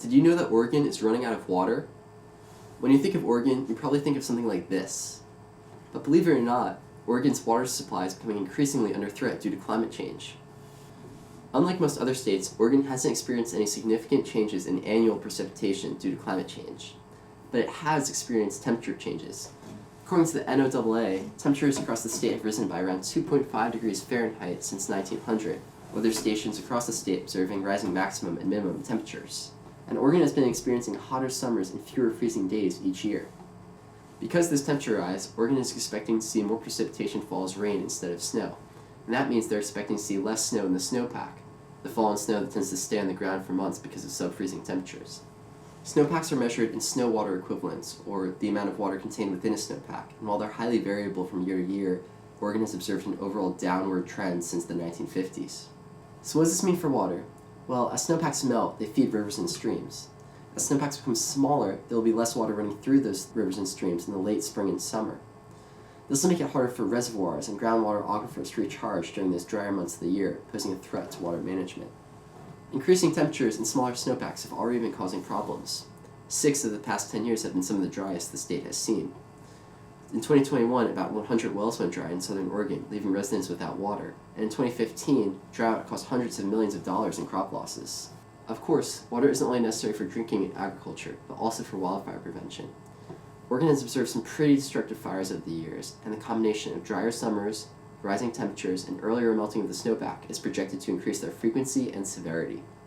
Did you know that Oregon is running out of water? When you think of Oregon, you probably think of something like this. But believe it or not, Oregon's water supply is becoming increasingly under threat due to climate change. Unlike most other states, Oregon hasn't experienced any significant changes in annual precipitation due to climate change, but it has experienced temperature changes. According to the NOAA, temperatures across the state have risen by around 2.5 degrees Fahrenheit since 1900, with weather stations across the state observing rising maximum and minimum temperatures. And Oregon has been experiencing hotter summers and fewer freezing days each year. Because of this temperature rise, Oregon is expecting to see more precipitation fall as rain instead of snow, and that means they're expecting to see less snow in the snowpack, the fallen snow that tends to stay on the ground for months because of sub-freezing temperatures. Snowpacks are measured in snow water equivalents, or the amount of water contained within a snowpack, and while they're highly variable from year to year, Oregon has observed an overall downward trend since the 1950s. So what does this mean for water? Well, as snowpacks melt, they feed rivers and streams. As snowpacks become smaller, there will be less water running through those rivers and streams in the late spring and summer. This will make it harder for reservoirs and groundwater aquifers to recharge during those drier months of the year, posing a threat to water management. Increasing temperatures and smaller snowpacks have already been causing problems. 6 of the past 10 years have been some of the driest the state has seen. In 2021, about 100 wells went dry in southern Oregon, leaving residents without water. And in 2015, drought cost hundreds of millions of dollars in crop losses. Of course, water isn't only necessary for drinking and agriculture, but also for wildfire prevention. Oregon has observed some pretty destructive fires over the years, and the combination of drier summers, rising temperatures, and earlier melting of the snowpack is projected to increase their frequency and severity.